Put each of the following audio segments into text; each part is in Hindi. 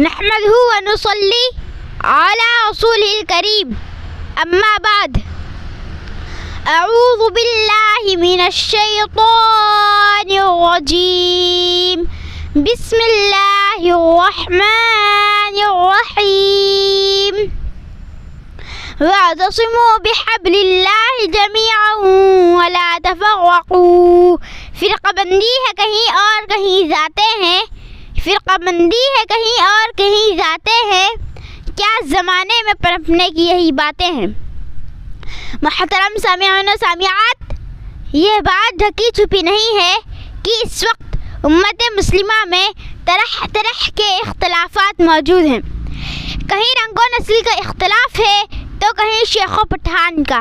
नहमदहु व नुसल्ली अला रसूलिल करीम अम्मा बाद अऊज़ु बिल्लाहि मिनश शैतानिर रजीम बिस्मिल्लाहिर रहमानिर रहीम वअतसिमू बिहब्लिल्लाहि जमीअन वला तफर्रक़ू। फ़िरक़ाबंदी है कहीं और कहीं जाते हैं, फ़िरक़ाबंदी है कहीं और कहीं जाते हैं, क्या ज़माने में पनपने की यही बातें हैं। मोहतरम सामिऊन व सामिआत, यह बात ढकी छुपी नहीं है कि इस वक्त उम्मत मुस्लिमा में तरह तरह के इख्तलाफात मौजूद हैं। कहीं रंगो नस्ल का इख्तलाफ है तो कहीं शेखो पठान का,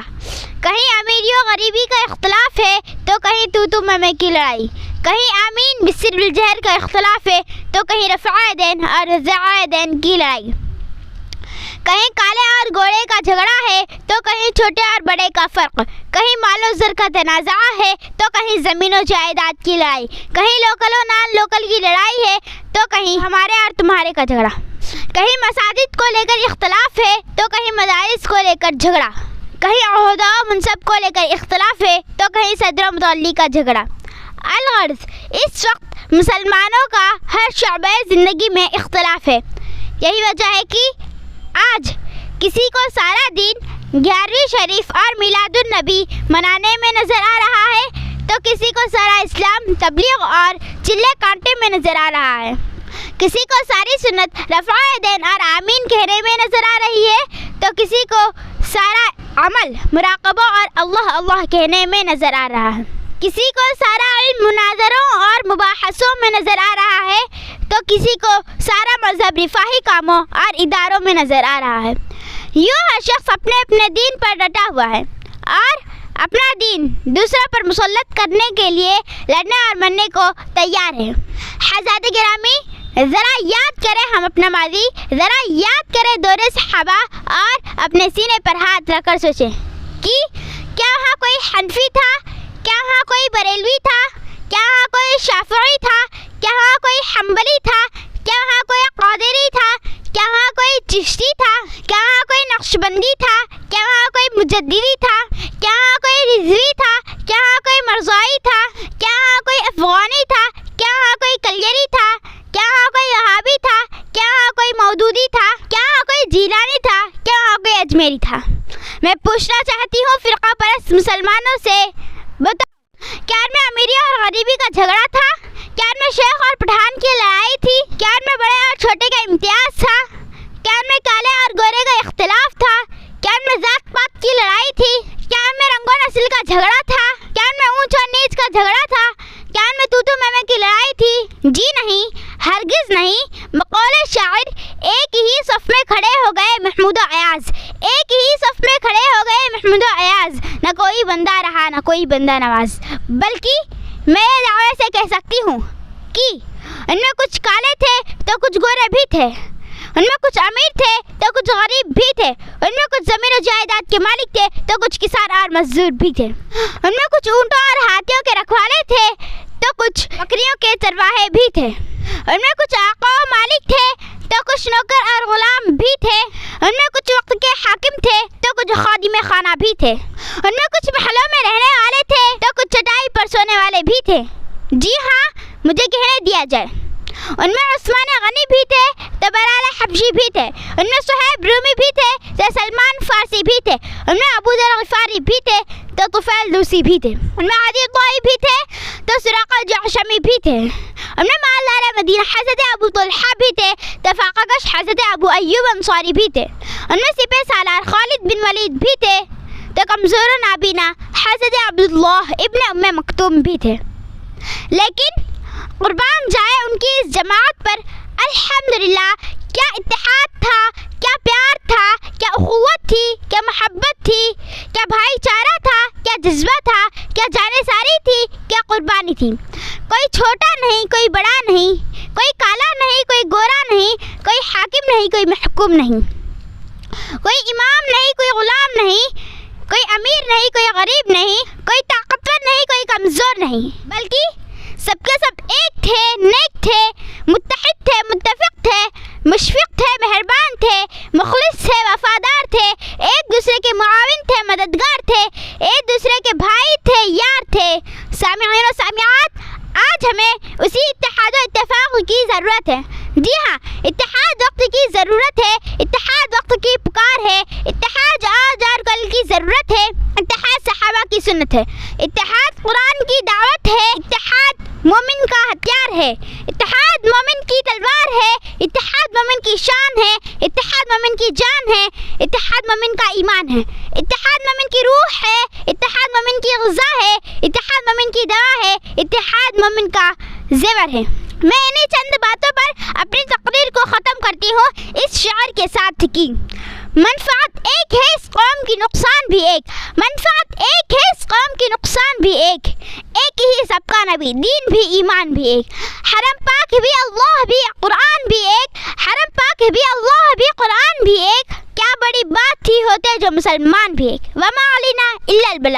कहीं अमीरी व गरीबी का इख्तलाफ है तो कहीं तू मैं की लड़ाई, कहीं आमीन बिस्सिर बिल जहर का इख्तलाफ है तो कहीं रफ़ा दैन और ज़ा दैन की लड़ाई, कहीं काले और गोरे का झगड़ा है तो कहीं छोटे और बड़े का फ़र्क, कहीं मालो ज़र का तनाज़ा है तो कहीं ज़मीन व जायदाद की लड़ाई, कहीं लोकल व नॉन लोकल की लड़ाई है तो कहीं हमारे और तुम्हारे का झगड़ा, कहीं मसाजिद को लेकर इख्तलाफ है तो कहीं मदारिस को लेकर झगड़ा, कहीं ओहदा व मनसब को लेकर इख्तलाफ है तो कहीं सदर मुतल्ली का झगड़ा। अलगर्ज़ इस वक्त मुसलमानों का हर शअबे ज़िंदगी में इख्तलाफ है। यही वजह है कि आज किसी को सारा दिन 11वीं शरीफ और मिलादुन नबी मनाने में नज़र आ रहा है तो किसी को सारा इस्लाम तबलीग और चिल्ले कांटे में नज़र आ रहा है, किसी को सारी सुन्नत रफ़ा दैन और आमीन कहने में नज़र आ रही है तो किसी को सारा अमल मुराक़बा और अल्लाह अल्लाह कहने में नज़र आ रहा है, किसी को सारा इल्म मुनाज़रों और मुबाहसों में नज़र आ रहा है तो किसी को सारा मज़हब रिफाही कामों और इदारों में नज़र आ रहा है। यूँ हर शख्स अपने अपने दीन पर डटा हुआ है और अपना दीन दूसरों पर मुसल्लत करने के लिए लड़ने और मरने को तैयार है। हज़रात गिरामी, ज़रा याद करें हम अपना माज़ी, ज़रा याद करें दौरे सहाबा और अपने सीने पर हाथ रखकर सोचें कि क्या वहाँ कोई हनफी था, क्या वहाँ कोई बरेलवी था, क्या वहाँ कोई शाफ़िई था, क्या वहाँ कोई हम्बली था, क्या वहाँ कोई क़ादिरी था, क्या वहाँ कोई चिश्ती था, क्या वहाँ कोई नक्शबंदी था, क्या वहाँ कोई मुजद्दिदी था, क्या वहाँ कोई रिज़वी था, क्या वहाँ कोई मरज़ाई था, क्या वहाँ कोई अफ़गानी था, क्या वहाँ कोई कलियरी था, क्या वहाँ कोई वहाबी था, क्या वहाँ कोई मौदूदी था, क्या वहाँ कोई जीलानी था, क्या वहाँ कोई अजमेरी था। मैं पूछना चाहती हूँ फ़िरक़ा परस्त मुसलमानों से, बताओ क्या में अमीरी और गरीबी का झगड़ा था, क्या में शेख और पठान की लड़ाई थी, क्या में बड़े और छोटे का इम्तियाज़ था, क्या में काले और गोरे का इख्तिलाफ था, क्या में ज़ात पात की लड़ाई थी, क्या में रंगो नस्ल का झगड़ा था, क्या में ऊंच और नीच का झगड़ा था, क्या में तू मैं की लड़ाई थी। जी नहीं, हरगिज़ नहीं। मक़ौले शायर, एक ही सफ़ में खड़े हो गए महमूद अयाज़, एक ही सफ़ में खड़े हो गए महमूद अयाज़, न कोई बंदा रहा न कोई बंदा नवाज। बल्कि मैं दावे से कह सकती हूँ कि उनमें कुछ काले थे तो कुछ गोरे भी थे, उनमें कुछ अमीर थे तो कुछ गरीब भी थे, उनमें कुछ ज़मीन और जायदाद के मालिक थे तो कुछ किसान और मजदूर भी थे, उनमें कुछ ऊँटों और हाथियों के रखवाले थे तो कुछ बकरियों के चरवाहे भी थे, उनमें कुछ आका व मालिक थे तो कुछ नौकर और गुलाम भी थे, उनमें कुछ वक्त के हाकिम थे तो कुछ खादिम खाना भी थे, उनमें कुछ महलों में रहने वाले थे तो कुछ चटाई पर सोने वाले भी थे। जी हाँ, मुझे कहने दिया जाए, उनमें उस्मान गनी भी थे तो बलाल हबशी भी थे, उनमें सुहैब रूमी भी थे तो सलमान फारसी भी थे, उनमें अबू ज़र ग़िफ़ारी भी थे तो तुफ़ैल दूसी भी थे, उनमें अदी ताई भी थे तो सुराक़ा जहशमी भी थे, उनमें मालदार मदीना हज़रत अबू तलहा भी थे तो फ़ाक़ाकश हज़रत अबू अय्यूब अंसारी भी थे, उनमें सिपह सालार खालिद बिन वलीद भी थे तो कमज़ोर नाबीना हज़रत अब्दुल्लाह इब्न उम्मे मक्तूम भी थे। लेकिन कुर्बान जाए उनकी इस जमात पर, अल्हम्दुलिल्लाह, क्या इत्तेहाद था, क्या प्यार था, क्या उख़ुवत थी, क्या मोहब्बत थी, क्या भाईचारा था, क्या जज्बा था, क्या जानेसारी थी, क्या कुर्बानी थी। कोई छोटा नहीं, कोई बड़ा नहीं, कोई काला नहीं, कोई गोरा नहीं, कोई हाकिम नहीं, कोई महकूम नहीं, कोई इमाम नहीं, कोई ग़ुलाम नहीं, कोई अमीर नहीं, कोई गरीब नहीं, कोई ताकतवर नहीं, कोई कमज़ोर नहीं, बल्कि सबके सब एक थे, नेक थे, मुत्तहिद थे, मुत्तफिक थे, मुशफिक थे, मेहरबान थे, मुखलिस थे, वफादार थे, एक दूसरे के मुआविन थे, मददगार थे, एक दूसरे के भाई थे, यार थे। सामिईन और सामियात, आज हमें उसी इत्तेहाद और इत्तेफाक की ज़रूरत है। जी हाँ, इत्तेहाद वक्त की ज़रूरत है, इत्तेहाद वक्त की पुकार है, इत्तेहाद आज और कल की ज़रूरत है, इत्तेहाद सहाबा की सुन्नत है, इत्तेहाद कुरान की दावत है, इत्तेहाद मोमिन का हथियार है, इत्तेहाद मोमिन की तलवार है, इत्तेहाद मोमिन की शान है, इत्तेहाद मोमिन की जान है, इत्तेहाद मोमिन का ईमान है, इत्तेहाद मोमिन की रूह है, इत्तेहाद मोमिन की ग़िज़ा है, इत्तेहाद मोमिन की दवा है, इत्तेहाद मोमिन का ज़ेवर है। मैं इन्हीं चंद बातों पर अपनी तकरीर को ख़त्म करती हूँ इस शार के साथ कि मनफ़ात एक है, इस कौम की नुकसान भी एक, मनफ़ात एक है, इस कौम की नुकसान भी एक ही सबका नबी, दीन भी ईमान भी एक, हरम पाक भी अल्लाह भी कुरान भी एक, हरम पाक भी अल्लाह भी कुरान भी एक, क्या बड़ी बात थी होते जो मुसलमान भी एक। वमा अलैना इल्लल बलाग।